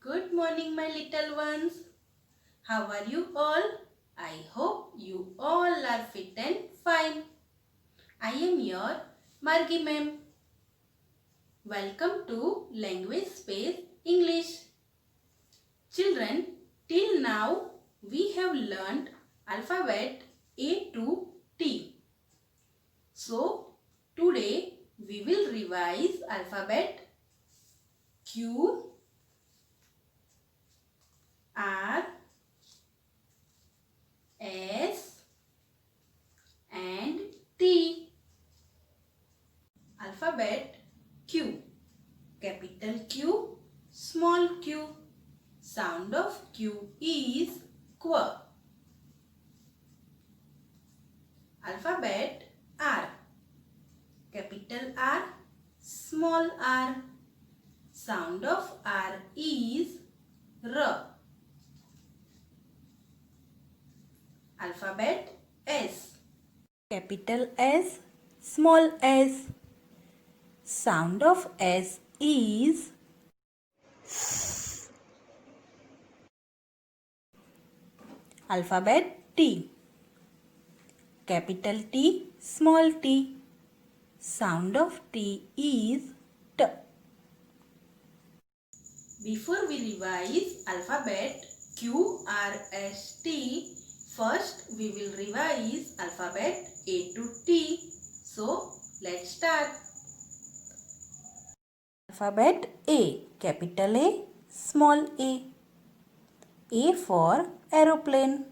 Good morning, my little ones. How are you all? I hope you all are fit and fine. I am your Margi ma'am. Welcome to Language Space English. Children, till now we have learned alphabet A to T. So, today we will revise alphabet Q, R, S and T. Alphabet Q. Capital Q, small q. Sound of Q is qu. Alphabet R. Capital R, small r. Sound of R is r. Alphabet S. Capital S, small s. Sound of S is S. Alphabet T. Capital T, small t. Sound of T is T. Before we revise alphabet Q, R, S, T, first we will revise alphabet A to T. So, let's start. Alphabet A. Capital A, small a. A for aeroplane.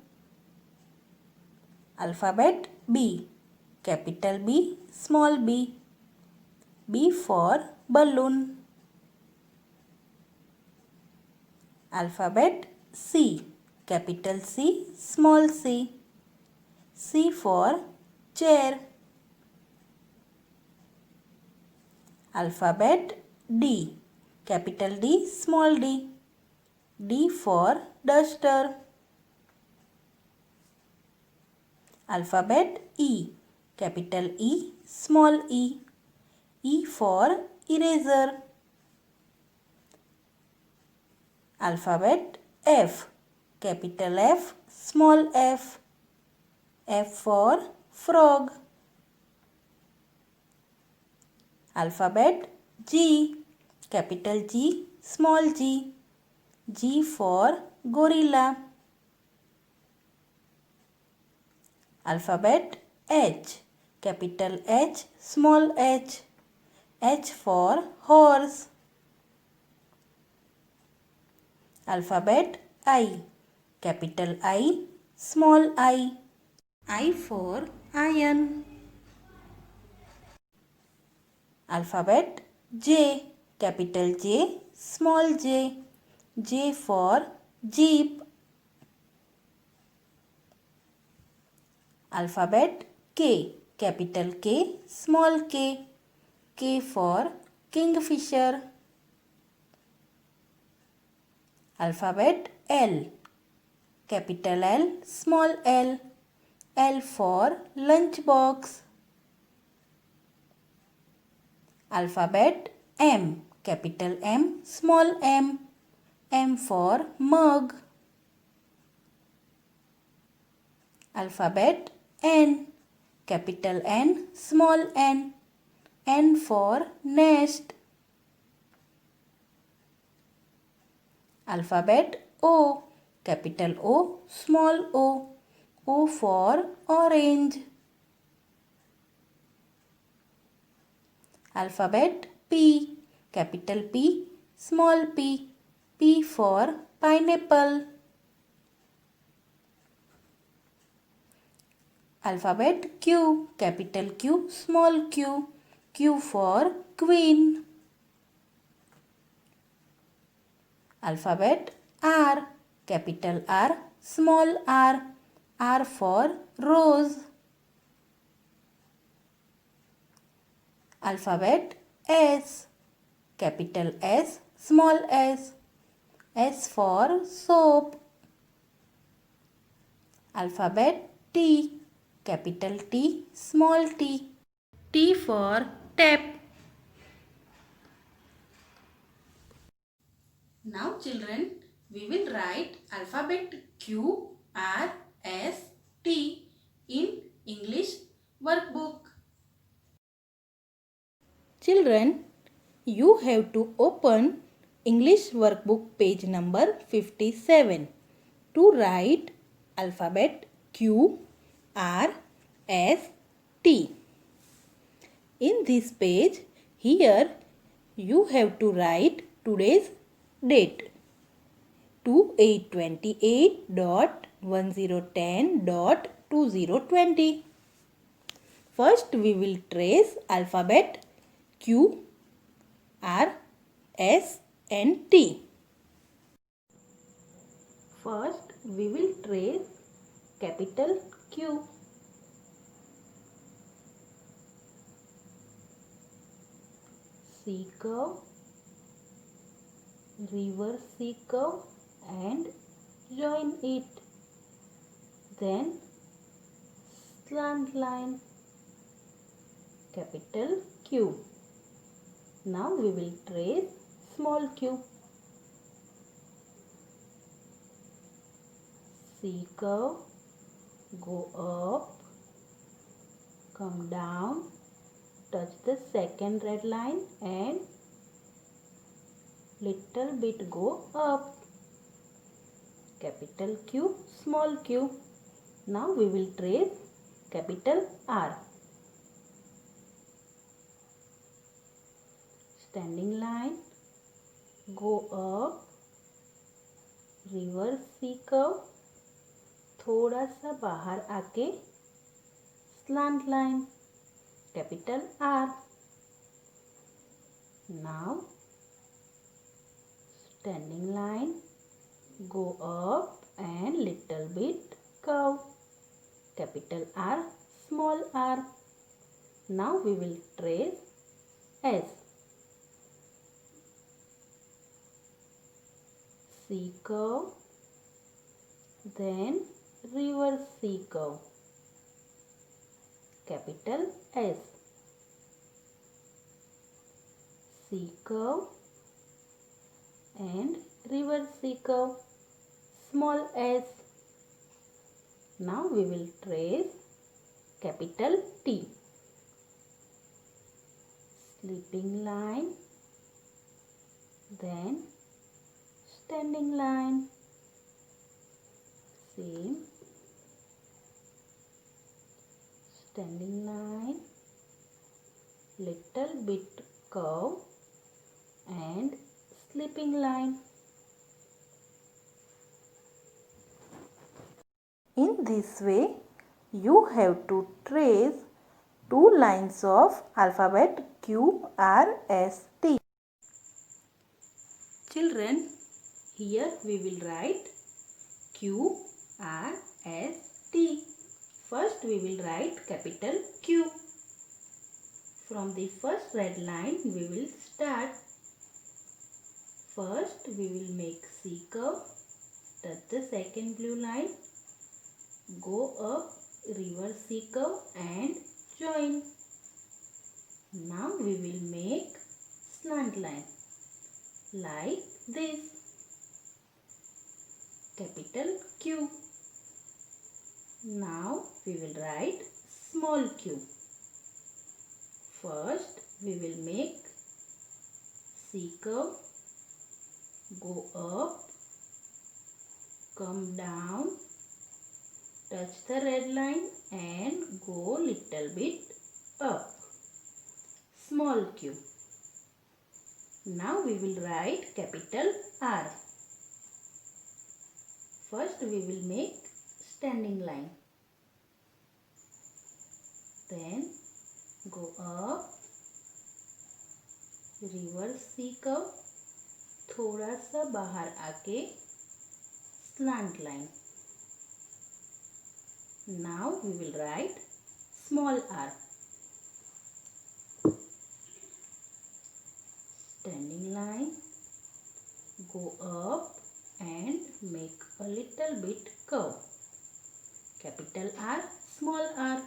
Alphabet B. Capital B, small b. B for balloon. Alphabet C. Capital C, small c. C for chair. Alphabet D. Capital D, small d. D for duster. Alphabet E. Capital E, small e. E for eraser. Alphabet F. Capital F, small f. F for frog. Alphabet G. Capital G, small g. G for gorilla. Alphabet H. Capital H, small h. H for horse. Alphabet I. Capital I, small I. I for iron. Alphabet J. Capital J, small j. J for jeep. Alphabet K. Capital K, small k. K for Kingfisher. Alphabet L. Capital L, small l. L for lunchbox. Alphabet M. Capital M, small m. M for mug. Alphabet N. Capital N, small n. N for nest. Alphabet O. Capital O, small o. O for orange. Alphabet P. Capital P, small p. P for pineapple. Alphabet Q. Capital Q, small q. Q for queen. Alphabet R. Capital R, small r. R for rose. Alphabet S. Capital S, small s. S for soap. Alphabet T. Capital T, small t. T for tap. Now children, we will write alphabet Q, R, S, T in English workbook. Children, you have to open English workbook page number 57 to write alphabet Q, R, S, T. In this page, here you have to write today's date 2828.1010.2020. First we will trace alphabet Q, R, S and T. First we will trace capital Q. C curve, reverse C curve and join it. Then slant line, capital Q. Now we will trace small q. C curve, go up, come down, touch the second red line and little bit go up. Capital Q, small q. Now we will trace capital R. Standing line, go up, reverse C curve, थोड़ा सा बाहर आके slant line, capital R. Now standing line, go up and little bit curve, capital R, small r. Now we will trace S. C curve, then reverse C curve, capital S. C curve and reverse C curve, small s. Now we will trace capital T. Sleeping line, then standing line, same, standing line, little bit curve and sleeping line. In this way, you have to trace two lines of alphabet Q, R, S, T. Children, here we will write Q, R, S, T. First we will write capital Q. From the first red line we will start. First we will make C curve, touch the second blue line, go up, reverse C curve and join. Now we will make slant line like this, capital Q. Now we will write small q. First we will make C curve, go up, come down, touch the red line and go little bit up, small q. Now we will write capital R. First we will make standing line, then go up, reverse C curve, थोड़ा सा बाहर आके slant line. Now we will write small r. Standing line, go up and make a little bit curve, capital R, small r.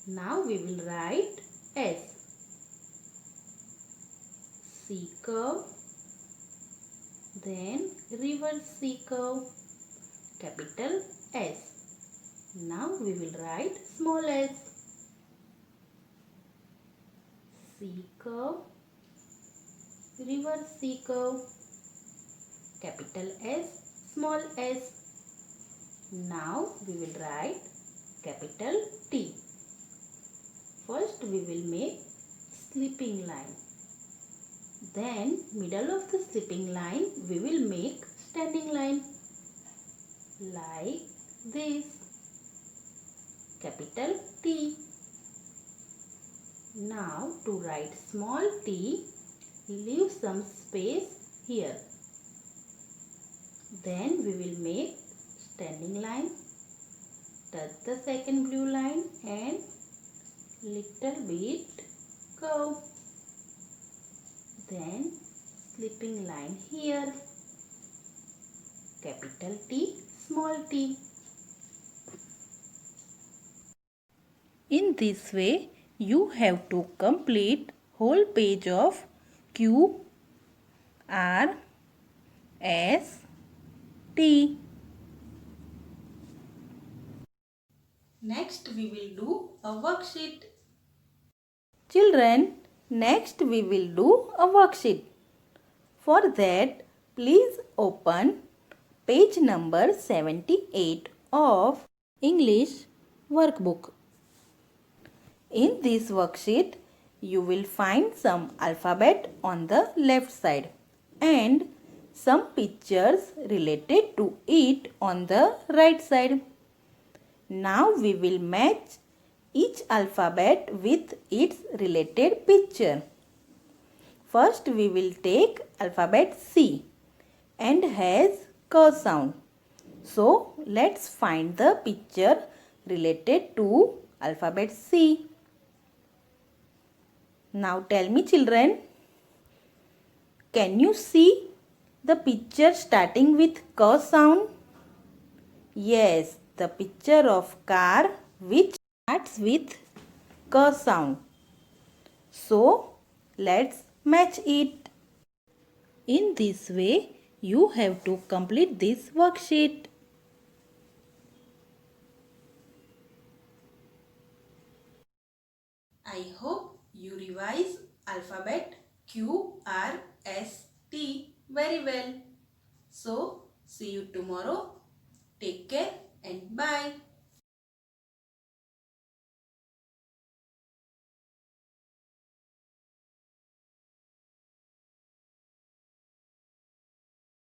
Now we will write S. C curve, Then reverse C curve, capital S. Now we will write small s. C curve, reverse C curve, capital S, small s. Now we will write capital T. First we will make slipping line. Then middle of the slipping line we will make standing line like this, capital T. Now to write small t, leave some space here. Then we will make standing line, touch the second blue line and little bit curve. Then slipping line here, capital T, small t. In this way, you have to complete whole page of Q, R, S, T. Next we will do a worksheet. Children, next we will do a worksheet. For that, please open page number 78 of English workbook. In this worksheet, you will find some alphabet on the left side and some pictures related to it on the right side. Now we will match each alphabet with its related picture. First we will take alphabet C and has K sound. So let's find the picture related to alphabet C. Now tell me children, can you see the picture starting with K sound? Yes, the picture of car which starts with K sound. So let's match it. In this way, you have to complete this worksheet. I hope you revise alphabet Q, R, S, T very well. So, see you tomorrow. Take care and bye.